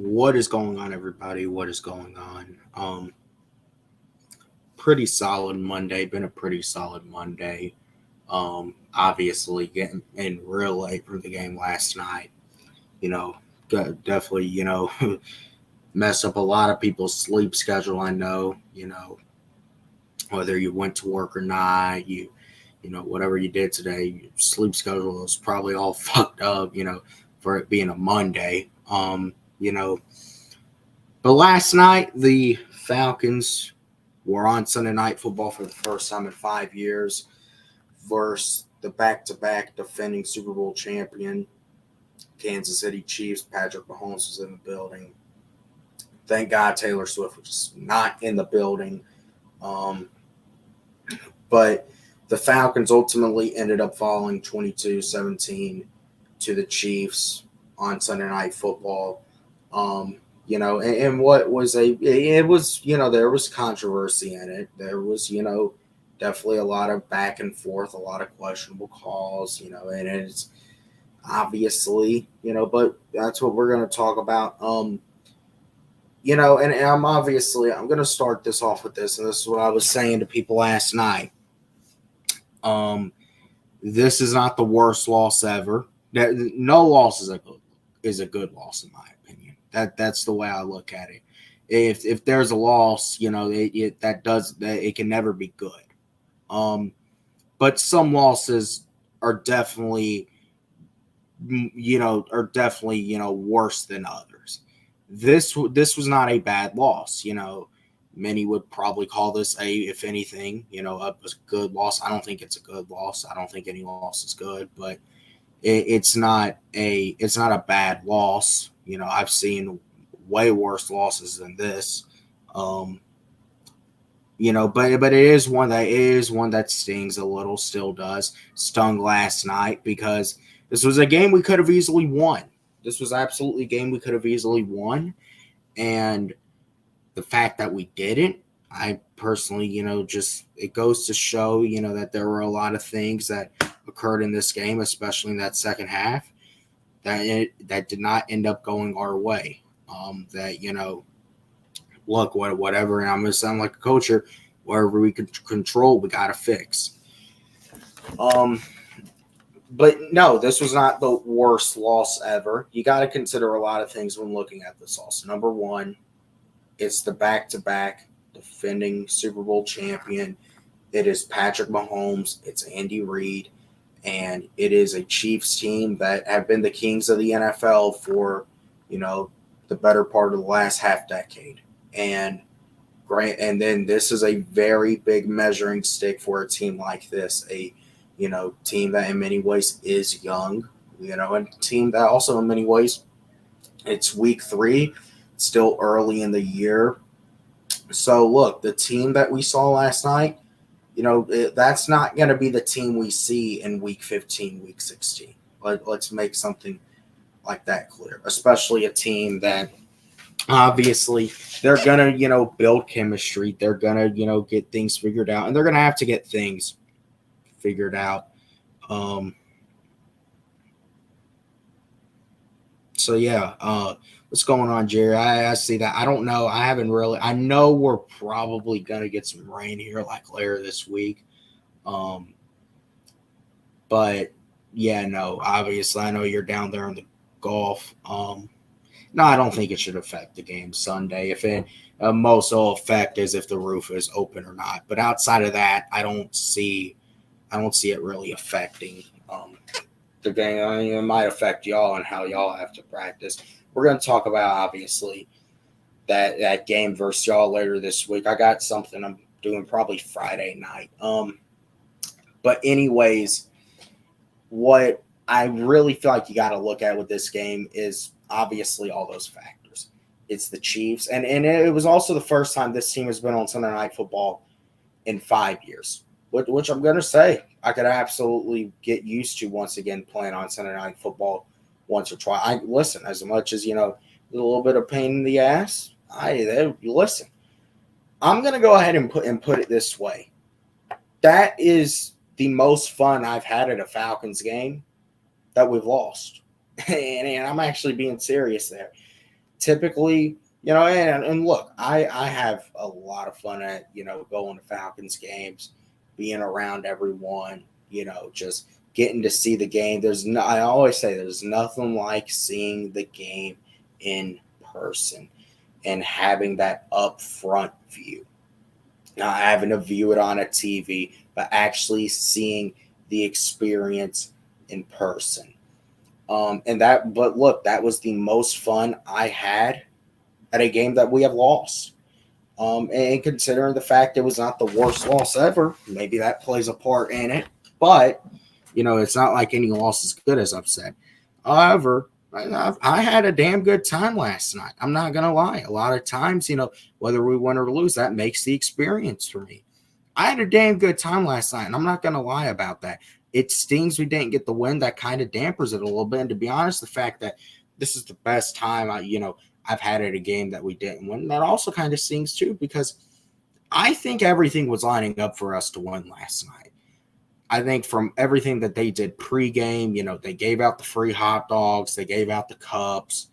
What is going on, everybody? What is going on? Pretty solid Monday. Been a pretty solid Monday. Obviously getting in real late from the game last night. You know, definitely. Messed up a lot of people's sleep schedule. I know. Whether you went to work or not, whatever you did today, your sleep schedule was probably all fucked up. For it being a Monday. You know, But last night, the Falcons were on Sunday Night Football for the first time in 5 years versus the back-to-back defending Super Bowl champion Kansas City Chiefs. Patrick Mahomes was in the building. Thank God Taylor Swift was not in the building. But the Falcons ultimately ended up falling 22-17 to the Chiefs on Sunday Night Football. And what was there was controversy in it. There was, definitely a lot of back and forth, a lot of questionable calls, and it's obviously, but that's what we're going to talk about. And I'm going to start this off with this, and this is what I was saying to people last night. This is not the worst loss ever. No loss is a good loss in my opinion. That's the way I look at it. If there's a loss, it can never be good. But some losses are definitely worse than others. This was not a bad loss. Many would probably call this if anything, a good loss. I don't think it's a good loss. I don't think any loss is good, but it's not a bad loss. I've seen way worse losses than this. But it is one that stings a little, still does. Stung last night because this was a game we could have easily won. This was absolutely a game we could have easily won. And the fact that we didn't, I personally, just it goes to show, that there were a lot of things that occurred in this game, especially in that second half, that did not end up going our way. Look, whatever, and I'm going to sound like a coach here, wherever we can control, we got to fix. But no, this was not the worst loss ever. You got to consider a lot of things when looking at this loss. Number one, it's the back-to-back defending Super Bowl champion. It is Patrick Mahomes. It's Andy Reid. And it is a Chiefs team that have been the kings of the NFL for, the better part of the last half decade. And then this is a very big measuring stick for a team like this, a team that in many ways is young, and a team that also in many ways it's week 3, still early in the year. So look, the team that we saw last night, that's not going to be the team we see in week 15, week 16. Let's make something like that clear, especially a team that obviously they're going to, build chemistry. They're going to, get things figured out, and they're going to have to get things figured out. So yeah, what's going on, Jerry? I see that. I don't know. I know we're probably going to get some rain here like later this week. But yeah, no, obviously I know you're down there in the Gulf. No, I don't think it should affect the game Sunday. If it most will affect is if the roof is open or not. But outside of that, I don't see it really affecting the game. I mean, it might affect y'all and how y'all have to practice. We're going to talk about, obviously, that game versus y'all later this week. I got something I'm doing probably Friday night. But anyways, what I really feel like you got to look at with this game is obviously all those factors. It's the Chiefs. And it was also the first time this team has been on Sunday Night Football in 5 years, which I'm going to say I could absolutely get used to once again playing on Sunday Night Football once or twice. I listen, as much as, a little bit of pain in the ass, listen. I'm going to go ahead and put it this way. That is the most fun I've had at a Falcons game that we've lost. And I'm actually being serious there. typically, and look, I have a lot of fun at, going to Falcons games, being around everyone, just getting to see the game. I always say there's nothing like seeing the game in person and having that upfront view. Not having to view it on a TV, but actually seeing the experience in person. But look, that was the most fun I had at a game that we have lost. And considering the fact it was not the worst loss ever, maybe that plays a part in it. But it's not like any loss is good, as I've said. However, I had a damn good time last night. I'm not gonna lie. A lot of times, whether we win or lose, that makes the experience for me. I had a damn good time last night, and I'm not gonna lie about that. It stings we didn't get the win. That kind of dampers it a little bit. And to be honest, the fact that this is the best time I've had at a game that we didn't win, that also kind of stings too, because I think everything was lining up for us to win last night. I think from everything that they did pregame, they gave out the free hot dogs, they gave out the cups,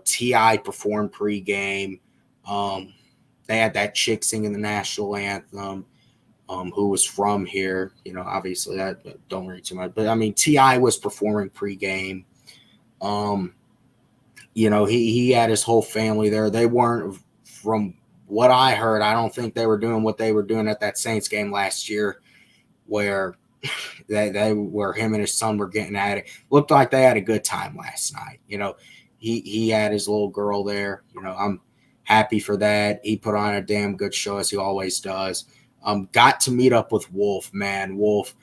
T.I. performed pregame. They had that chick singing the national anthem, who was from here. Obviously that don't read too much, but I mean T.I. was performing pregame. He had his whole family there. They weren't, from what I heard, I don't think they were doing what they were doing at that Saints game last year, where where him and his son were getting at it. Looked like they had a good time last night. He had his little girl there. I'm happy for that. He put on a damn good show, as he always does. Got to meet up with Wolf, man. Wolf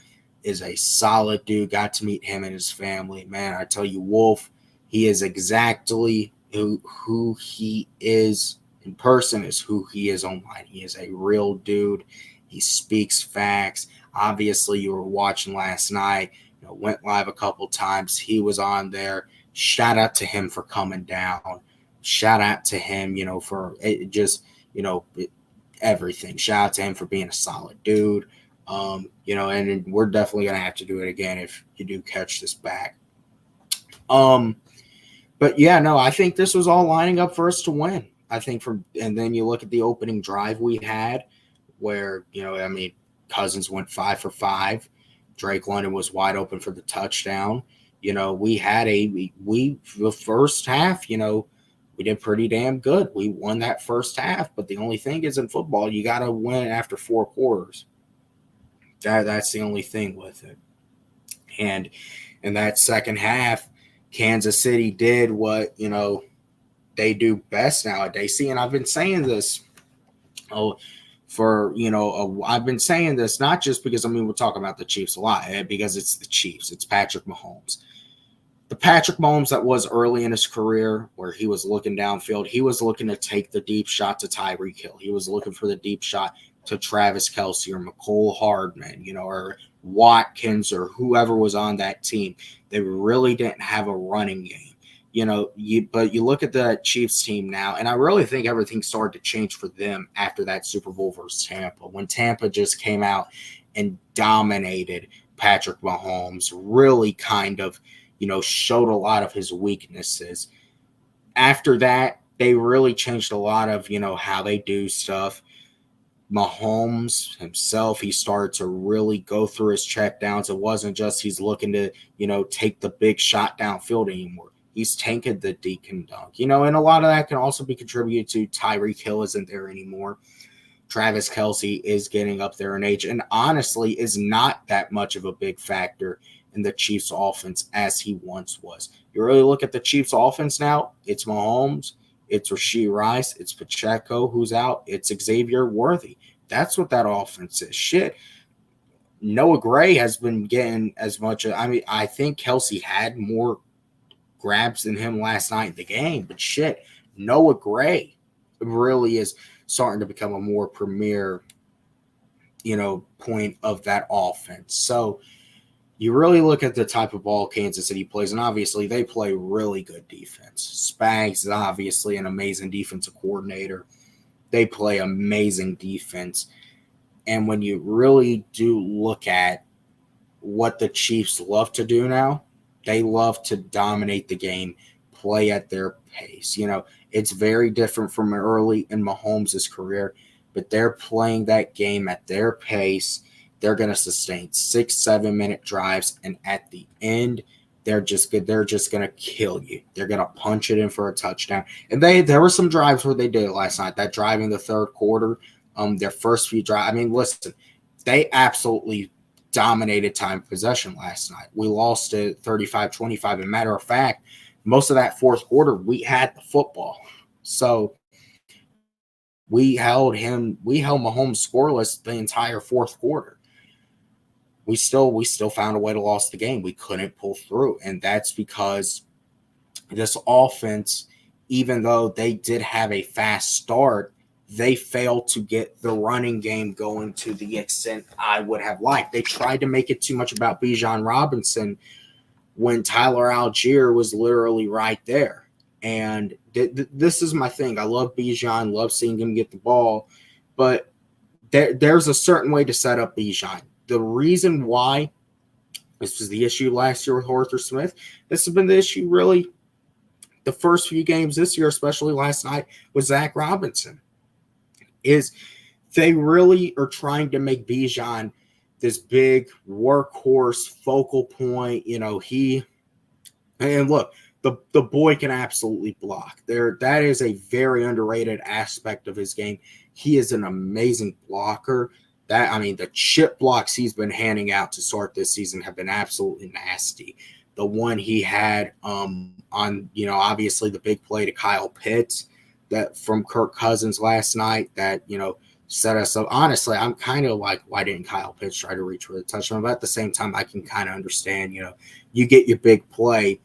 is a solid dude. Got to meet him and his family, man. I tell you, Wolf, he is exactly who he is in person is who he is online. He is a real dude. He speaks facts. Obviously, you were watching last night. Went live a couple times. He was on there. Shout out to him for coming down. Shout out to him, for it just, everything. Shout out to him for being a solid dude. And we're definitely gonna have to do it again if you do catch this back. But yeah, no, I think this was all lining up for us to win. I think and then you look at the opening drive we had, where Cousins went 5 for 5. Drake London was wide open for the touchdown. We had the first half, we did pretty damn good. We won that first half, but the only thing is, in football, you got to win after 4 quarters. That's the only thing with it. And in that second half, Kansas City did what, they do best nowadays. See, and I've been saying this I've been saying this not just because, we're talking about the Chiefs a lot, because it's the Chiefs. It's Patrick Mahomes. The Patrick Mahomes that was early in his career, where he was looking downfield, he was looking to take the deep shot to Tyreek Hill. He was looking for the deep shot to Travis Kelce or McCole Hardman, or Watkins or whoever was on that team. They really didn't have a running game. But you look at the Chiefs team now, and I really think everything started to change for them after that Super Bowl versus Tampa, when Tampa just came out and dominated Patrick Mahomes, really kind of, showed a lot of his weaknesses. After that, they really changed a lot of, how they do stuff. Mahomes himself, he started to really go through his checkdowns. It wasn't just he's looking to, take the big shot downfield anymore. He's tanked the deke and dunk, and a lot of that can also be contributed to Tyreek Hill isn't there anymore. Travis Kelce is getting up there in age, and honestly is not that much of a big factor in the Chiefs offense as he once was. You really look at the Chiefs offense now, it's Mahomes, it's Rashee Rice, it's Pacheco who's out, it's Xavier Worthy. That's what that offense is. Shit. Noah Gray has been getting as much. I think Kelce had more grabs than him last night in the game, but shit, Noah Gray really is starting to become a more premier, point of that offense. So you really look at the type of ball Kansas City plays, and obviously they play really good defense. Spags is obviously an amazing defensive coordinator. They play amazing defense. And when you really do look at what the Chiefs love to do now, they love to dominate the game, play at their pace. It's very different from early in Mahomes' career, but they're playing that game at their pace. They're going to sustain 6-7 minute drives, and at the end, they're just good. They're just going to kill you. They're going to punch it in for a touchdown. And there were some drives where they did it last night. That drive in the third quarter, their first few drives. I mean, listen, they absolutely dominated time possession last night. We lost it 35-25. As a matter of fact, most of that fourth quarter, we had the football. So we held Mahomes scoreless the entire fourth quarter. We still found a way to lose the game. We couldn't pull through. And that's because this offense, even though they did have a fast start, they failed to get the running game going to the extent I would have liked. They tried to make it too much about Bijan Robinson when Tyler Algier was literally right there. And this is my thing. I love Bijan, love seeing him get the ball, but there's a certain way to set up Bijan. The reason why this was the issue last year with Arthur Smith, this has been the issue really the first few games this year, especially last night with Zach Robinson, is they really are trying to make Bijan this big workhorse focal point. And look, the boy can absolutely block. That is a very underrated aspect of his game. He is an amazing blocker. The chip blocks he's been handing out to start this season have been absolutely nasty. The one he had on obviously the big play to Kyle Pitts that from Kirk Cousins last night that, set us up. Honestly, I'm kind of like, why didn't Kyle Pitts try to reach for the touchdown? But at the same time, I can kind of understand, you get your big play,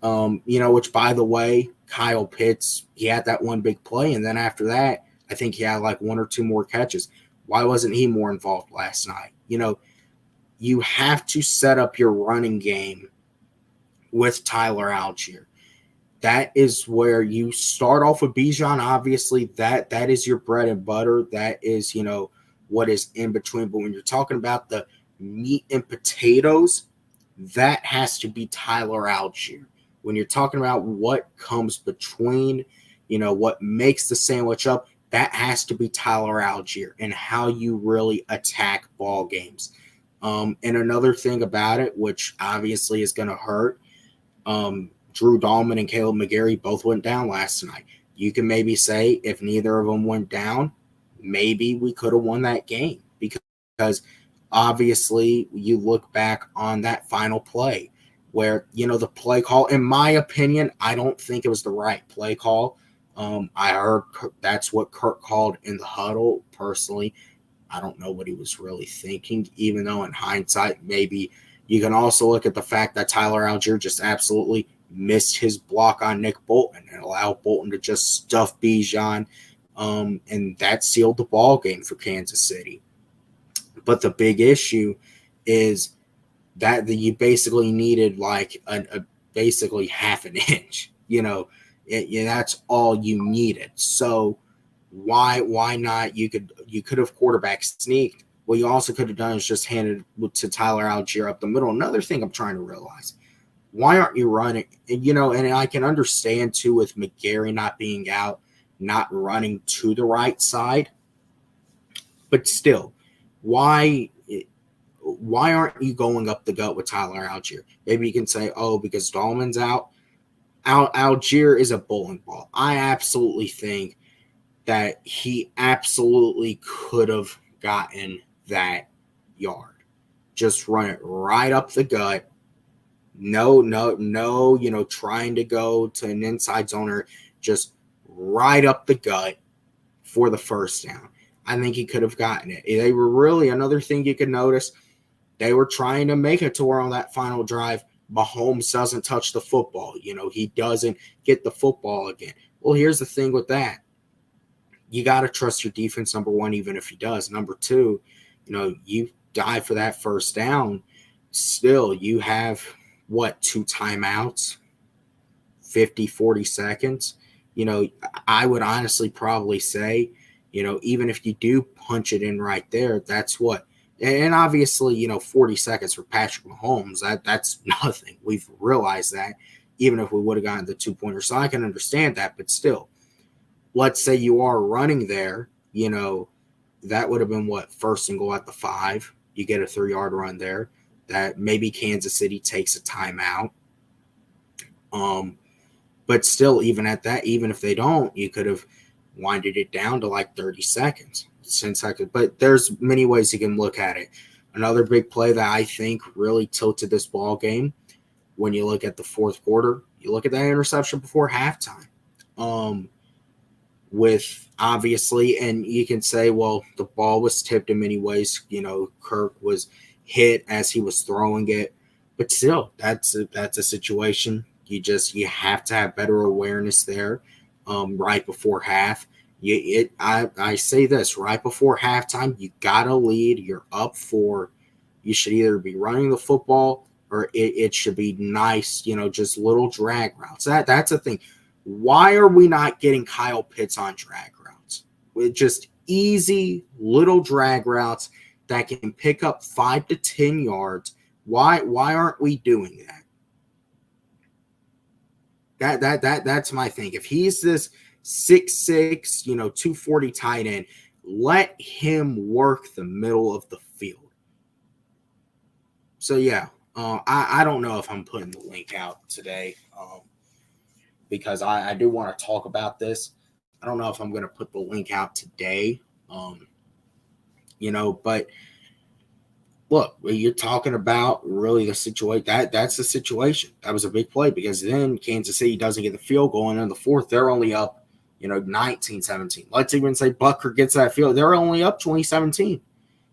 which, by the way, Kyle Pitts, he had that one big play. And then after that, I think he had like one or two more catches. Why wasn't he more involved last night? You have to set up your running game with Tyler Algier. That is where you start off with Bijan. Obviously, that is your bread and butter. That is, what is in between. But when you're talking about the meat and potatoes, that has to be Tyler Algier. When you're talking about what comes between, what makes the sandwich up, that has to be Tyler Algier and how you really attack ball games. And another thing about it, which obviously is going to hurt, Drew Dahlman and Caleb McGarry both went down last night. You can maybe say if neither of them went down, maybe we could have won that game because obviously you look back on that final play where, the play call, in my opinion, I don't think it was the right play call. I heard that's what Kirk called in the huddle. Personally, I don't know what he was really thinking, even though in hindsight, maybe you can also look at the fact that Tyler Algier just absolutely missed his block on Nick Bolton and allowed Bolton to just stuff Bijan, and that sealed the ball game for Kansas City. But the big issue is that you basically needed like a basically half an inch. That's all you needed. So why not? You could have quarterback sneaked. What you also could have done is just handed to Tyler Algier up the middle. Another thing I'm trying to realize. Why aren't you running? And I can understand, too, with McGarry not being out, not running to the right side. But still, why aren't you going up the gut with Tyler Algier? Maybe you can say, because Dahlman's out. Algier is a bowling ball. I absolutely think that he absolutely could have gotten that yard. Just run it right up the gut. No, trying to go to an inside zoner, just right up the gut for the first down. I think he could have gotten it. They were really, another thing you could notice, they were trying to make it to where on that final drive, Mahomes doesn't touch the football. He doesn't get the football again. Well, here's the thing with that. You got to trust your defense, number one, even if he does. Number two, you dive for that first down. Still, you have – 2 timeouts, 40 seconds. I would honestly probably say, even if you do punch it in right there, that's what. And obviously, 40 seconds for Patrick Mahomes, that's nothing. We've realized that. even if we would have gotten the 2-pointer. So I can understand that, but still, let's say you are running there, that would have been what, first and goal at the 5. You get a 3-yard run there. That maybe Kansas City takes a timeout. But still, even at that, even if they don't, you could have winded it down to like 30 seconds, 10 seconds. But there's many ways you can look at it. Another big play that I think really tilted this ball game, when you look at the fourth quarter, you look at that interception before halftime. With obviously, and you can say, well, the ball was tipped in many ways. Kirk was hit as he was throwing it, but still, that's a situation. You have to have better awareness there, right before half. I say this, right before halftime, you gotta lead. You're up 4. You should either be running the football, or it should be nice, just little drag routes. That's a thing. Why are we not getting Kyle Pitts on drag routes? With just easy little drag routes that can pick up 5 to 10 yards. Why aren't we doing that? That's my thing. If he's this 6'6", 240 tight end, let him work the middle of the field. So yeah, I don't know if I'm putting the link out today, because I do want to talk about this. I don't know if I'm going to put the link out today, but look, you're talking about really the situation. That's the situation. That was a big play, because then Kansas City doesn't get the field goal, and in the fourth, they're only up, 19-17. Let's even say Butker gets that field. They're only up 20-17.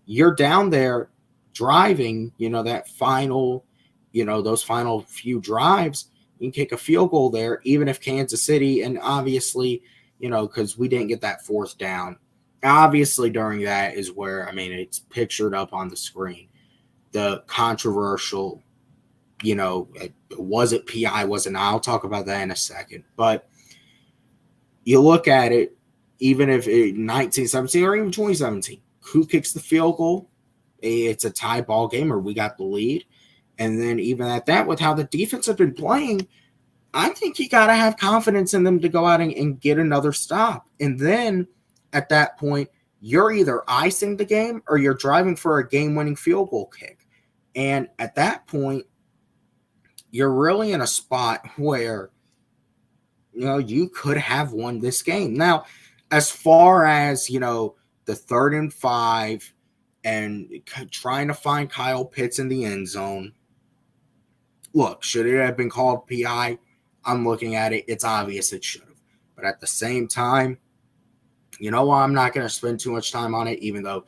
You're down there driving, that final, those final few drives. You can kick a field goal there, even if Kansas City, and obviously, because we didn't get that fourth down. Obviously, during that is where, it's pictured up on the screen. The controversial, was it PI, wasn't? I'll talk about that in a second. But you look at it, even if 19-17 or even 20-17, who kicks the field goal? It's a tie ball game, or we got the lead. And then even at that, with how the defense have been playing, I think you got to have confidence in them to go out and get another stop. And then at that point, you're either icing the game or you're driving for a game-winning field goal kick. And at that point, you're really in a spot where, you could have won this game. Now, as far as, the 3rd and 5 and trying to find Kyle Pitts in the end zone, look, should it have been called PI? I'm looking at it. It's obvious it should have. But at the same time, I'm not going to spend too much time on it, even though,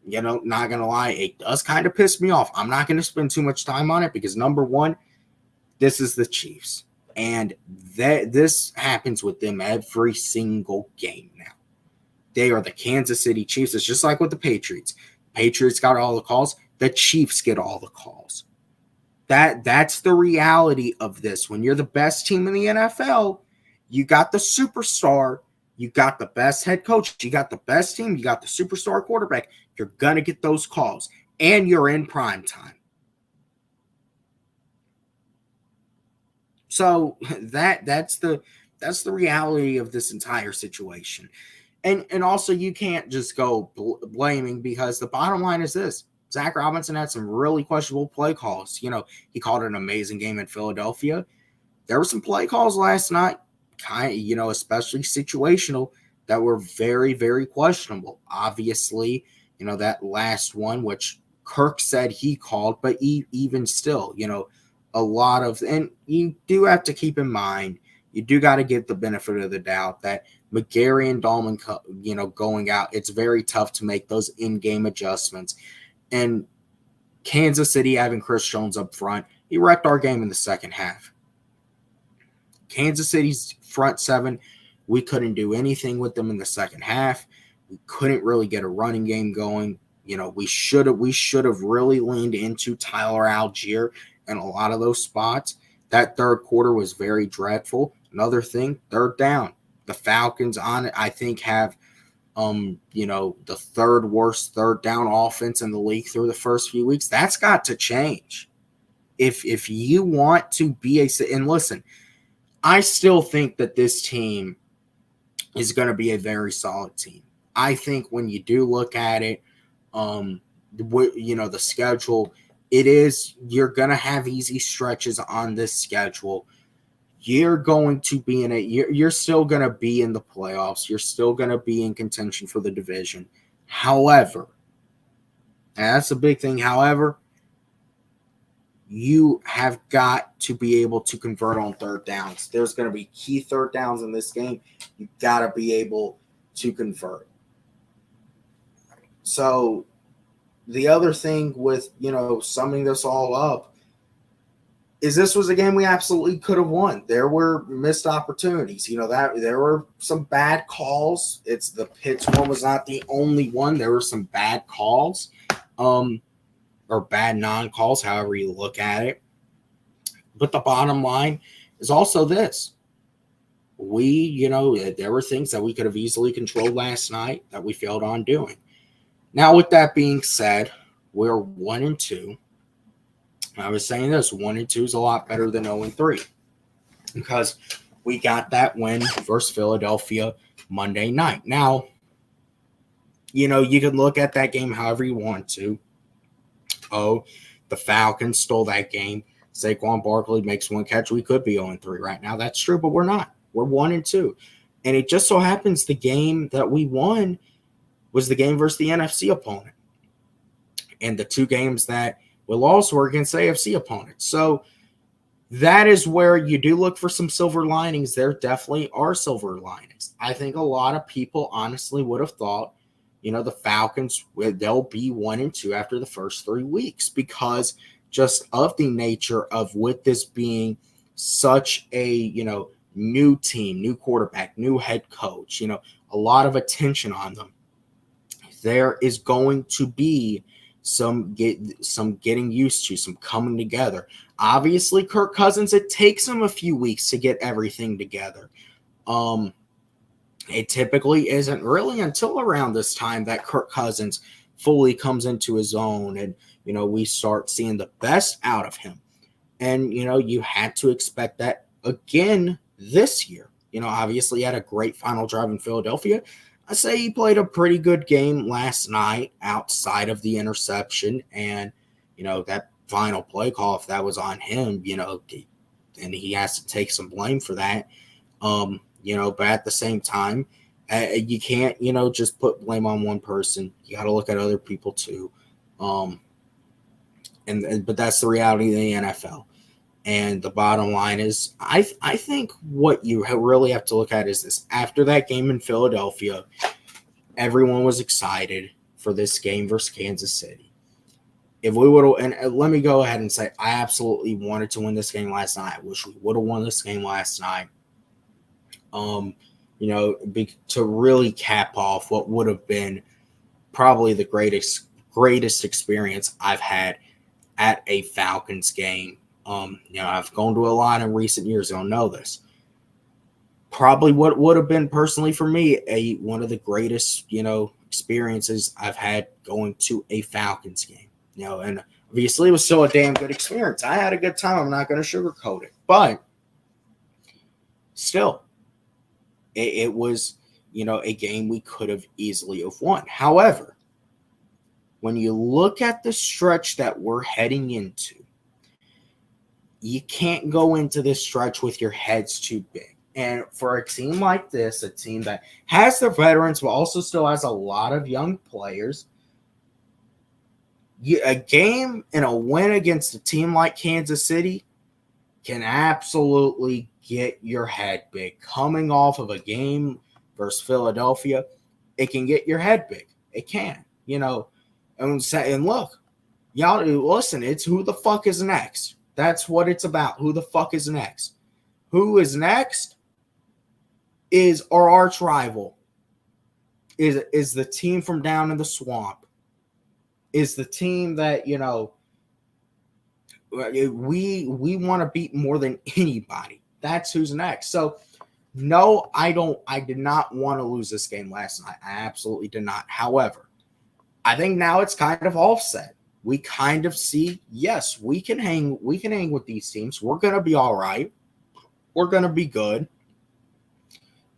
not going to lie, it does kind of piss me off. I'm not going to spend too much time on it because, number one, this is the Chiefs. And this happens with them every single game now. They are the Kansas City Chiefs. It's just like with the Patriots. Patriots got all the calls. The Chiefs get all the calls. That's the reality of this. When you're the best team in the NFL, you got the superstar, you got the best head coach, you got the best team, you got the superstar quarterback. You're gonna get those calls, and you're in prime time. So that's the reality of this entire situation. And also, you can't just go blaming, because the bottom line is this. Zach Robinson had some really questionable play calls. He called an amazing game in Philadelphia. There were some play calls last night, especially situational, that were very, very questionable. Obviously, that last one, which Kirk said he called, but even still, a lot of, and you do have to keep in mind, you do got to give the benefit of the doubt that McGarry and Dahlman, going out, it's very tough to make those in-game adjustments. And Kansas City having Chris Jones up front, he wrecked our game in the second half. Kansas City's front 7, we couldn't do anything with them in the second half. We couldn't really get a running game going. We should have really leaned into Tyler Algier in a lot of those spots. That third quarter was very dreadful. Another thing, third down. The Falcons on it, I think, have the third worst third down offense in the league through the first few weeks. That's got to change. If you want to be and listen, I still think that this team is going to be a very solid team. I think when you do look at it, the schedule, you're going to have easy stretches on this schedule. You're going to be in it. You're still going to be in the playoffs. You're still going to be in contention for the division. However, and that's a big thing. However, you have got to be able to convert on third downs. There's going to be key third downs in this game. You've got to be able to convert. So the other thing with, summing this all up is this was a game we absolutely could have won. There were missed opportunities. That there were some bad calls. The Pitts one was not the only one. There were some bad calls. Or bad non-calls, however you look at it. But the bottom line is also this. There were things that we could have easily controlled last night that we failed on doing. Now, with that being said, we're 1-2. I was saying this, 1-2 is a lot better than 0-3 because we got that win versus Philadelphia Monday night. Now, you can look at that game however you want to. Oh, the Falcons stole that game. Saquon Barkley makes one catch. We could be 0-3 right now. That's true, but we're not. We're 1-2. And it just so happens the game that we won was the game versus the NFC opponent. And the two games that we lost were against AFC opponents. So that is where you do look for some silver linings. There definitely are silver linings. I think a lot of people honestly would have thought, the Falcons, they'll be 1-2 after the first 3 weeks because just of the nature of with this being such a, new team, new quarterback, new head coach, a lot of attention on them. There is going to be some getting used to, some coming together. Obviously, Kirk Cousins, it takes him a few weeks to get everything together. It typically isn't really until around this time that Kirk Cousins fully comes into his own and, we start seeing the best out of him. And, you had to expect that again this year. Obviously he had a great final drive in Philadelphia. I say he played a pretty good game last night outside of the interception and, that final play call, if that was on him, and he has to take some blame for that. But at the same time, you can't, just put blame on one person. You got to look at other people too. But that's the reality of the NFL. And the bottom line is, I think what you really have to look at is this. After that game in Philadelphia, everyone was excited for this game versus Kansas City. If we would have, and let me go ahead and say, I absolutely wanted to win this game last night. I wish we would have won this game last night. To really cap off what would have been probably the greatest experience I've had at a Falcons game. I've gone to a lot in recent years. I don't know this. Probably what would have been personally for me one of the greatest, experiences I've had going to a Falcons game. And obviously it was still a damn good experience. I had a good time. I'm not going to sugarcoat it, but still, it was, a game we could have easily have won. However, when you look at the stretch that we're heading into, you can't go into this stretch with your heads too big. And for a team like this, a team that has their veterans but also still has a lot of young players, a game and a win against a team like Kansas City can absolutely get your head big. Coming off of a game versus Philadelphia, it can get your head big. It can, and look, y'all listen, it's who the fuck is next. That's what it's about. Who the fuck is next? Who is next is our arch rival. Is the team from down in the swamp. Is the team that, we want to beat more than anybody. That's who's next. So, no, I did not want to lose this game last night. I absolutely did not. However, I think now it's kind of offset. We kind of see, yes, we can hang with these teams. We're going to be all right. we're going to be good.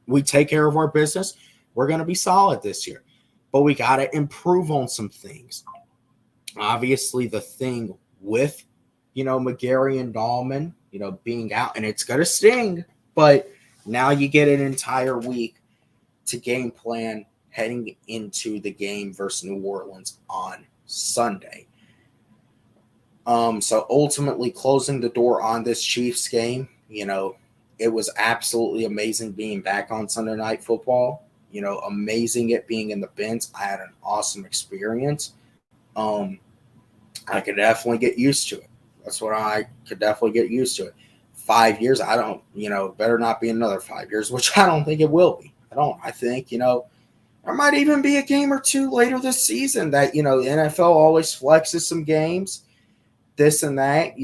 We take care of our business, we're going to be solid this year. But we got to improve on some things. Obviously, the thing with, McGarry and Dahlman, being out, and it's going to sting, but now you get an entire week to game plan heading into the game versus New Orleans on Sunday. So ultimately closing the door on this Chiefs game, it was absolutely amazing being back on Sunday Night Football. Amazing it being in the Benz. I had an awesome experience. I could definitely get used to it. That's what I could definitely get used to it. 5 years, I don't, better not be another 5 years, which I don't think it will be. I think, there might even be a game or two later this season that, the NFL always flexes some games, this and that.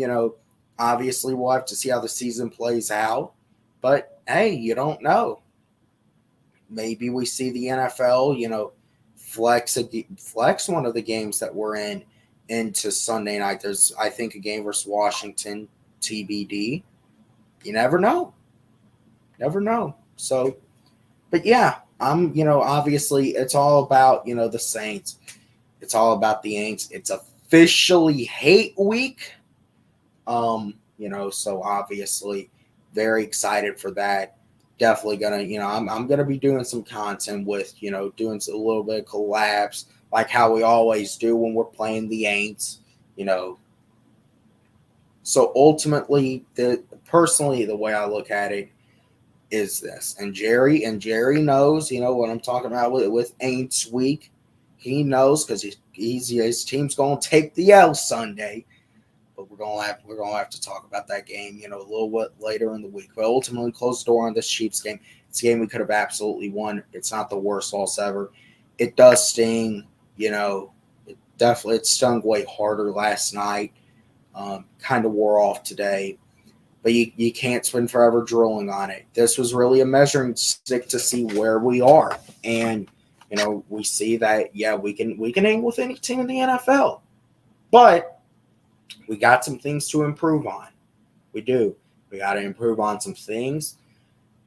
Obviously we'll have to see how the season plays out. But, hey, you don't know. Maybe we see the NFL, flex one of the games that we're in into Sunday night. There's, I think, a game versus Washington, TBD. You never know. Never know. So, but yeah, obviously it's all about, the Saints. It's all about the Aints. It's officially hate week. So obviously very excited for that. Definitely gonna, I'm gonna be doing some content with, doing a little bit of collabs like how we always do when we're playing the Aints, So ultimately, personally, the way I look at it is this, and Jerry knows, what I'm talking about with Aints week. He knows because his team's gonna take the L Sunday. But we're gonna have to talk about that game, a little bit later in the week. But ultimately, close the door on this Chiefs game. It's a game we could have absolutely won. It's not the worst loss ever. It does sting, it stung way harder last night. Kind of wore off today, but you can't spend forever drilling on it. This was really a measuring stick to see where we are, and we see that we can hang with any team in the NFL, but we got some things to improve on. We do. We got to improve on some things.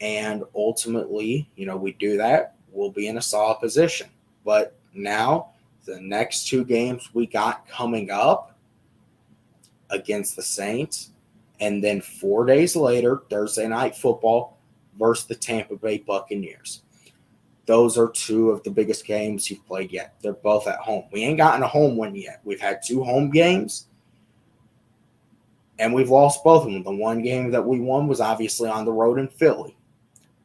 And ultimately, we do that, we'll be in a solid position. But now, the next two games we got coming up against the Saints, and then 4 days later, Thursday Night Football versus the Tampa Bay Buccaneers. Those are two of the biggest games you've played yet. They're both at home. We ain't gotten a home win yet. We've had two home games, and we've lost both of them. The one game that we won was obviously on the road in Philly.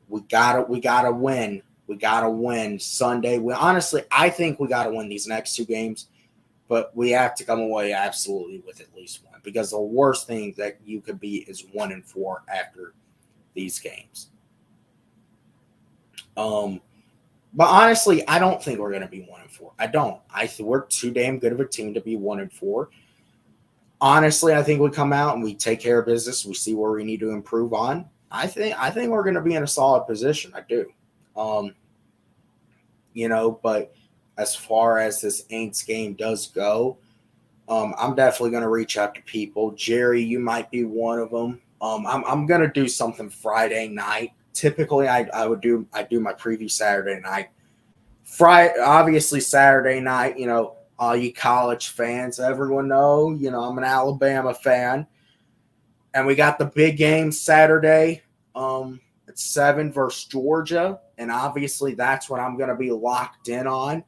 We gotta win. We gotta win Sunday. Honestly, I think we gotta win these next two games, but we have to come away absolutely with at least one, because the worst thing that you could be is 1-4 after these games. But honestly, I don't think we're gonna be 1-4. I don't. We're too damn good of a team to be 1-4. Honestly, I think we come out and we take care of business. We see where we need to improve on. I think we're going to be in a solid position. I do. But as far as this Aints game does go, I'm definitely going to reach out to people. Jerry, you might be one of them. I'm going to do something Friday night. Typically, I do my preview Saturday night. Obviously Saturday night, all you college fans, everyone know, I'm an Alabama fan. And we got the big game Saturday at 7 versus Georgia. And obviously that's what I'm going to be locked in on.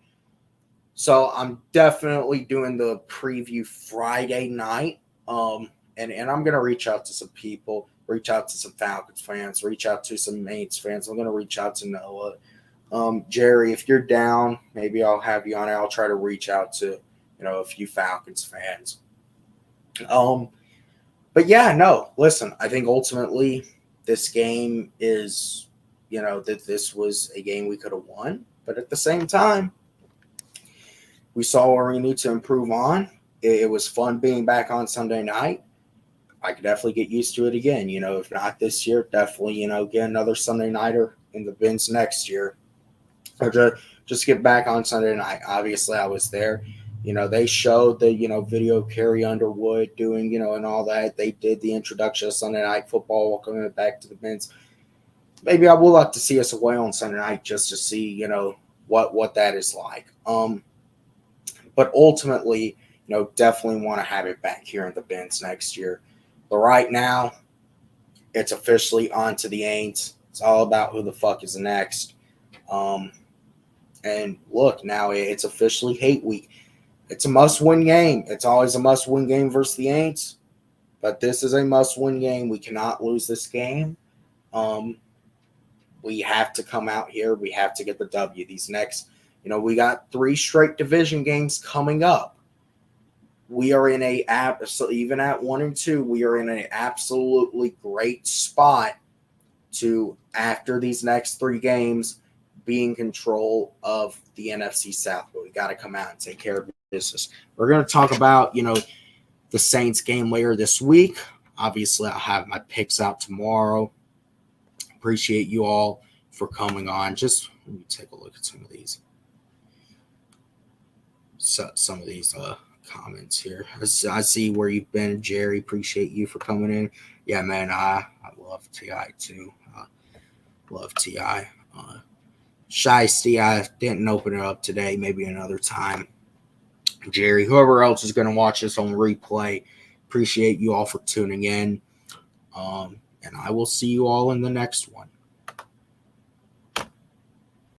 So I'm definitely doing the preview Friday night. And I'm going to reach out to some people, reach out to some Falcons fans, reach out to some Aints fans. I'm going to reach out to Noah. Jerry, if you're down, maybe I'll have you on it. I'll try to reach out to, a few Falcons fans. But yeah, no, listen, I think ultimately this game is, that this was a game we could have won. But at the same time, we saw where we need to improve on. It was fun being back on Sunday night. I could definitely get used to it again. If not this year, definitely, get another Sunday nighter in the Benz next year. Or just get back on Sunday night. Obviously, I was there. They showed the, video of Carrie Underwood doing, and all that. They did the introduction of Sunday Night Football, welcoming it back to the Benz. Maybe I would like to see us away on Sunday night just to see, what that is like. But ultimately, definitely want to have it back here in the Benz next year. But right now, it's officially on to the Aints. It's all about who the fuck is next. And look, now it's officially hate week. It's a must-win game. It's always a must-win game versus the Aints. But this is a must-win game. We cannot lose this game. We have to come out here. We have to get the W. These next, we got 3 straight division games coming up. We are in so even at 1-2, we are in an absolutely great spot to, after these next 3 games, be in control of the NFC South. But we got to come out and take care of business. We're going to talk about, the Saints game later this week. Obviously, I'll have my picks out tomorrow. Appreciate you all for coming on. Just let me take a look at some of these. Some of these comments here. I see where you've been, Jerry. Appreciate you for coming in. Yeah, man, I love T.I. too. Love T.I. Shiesty, I didn't open it up today. Maybe another time. Jerry, whoever else is going to watch this on replay, appreciate you all for tuning in. And I will see you all in the next one.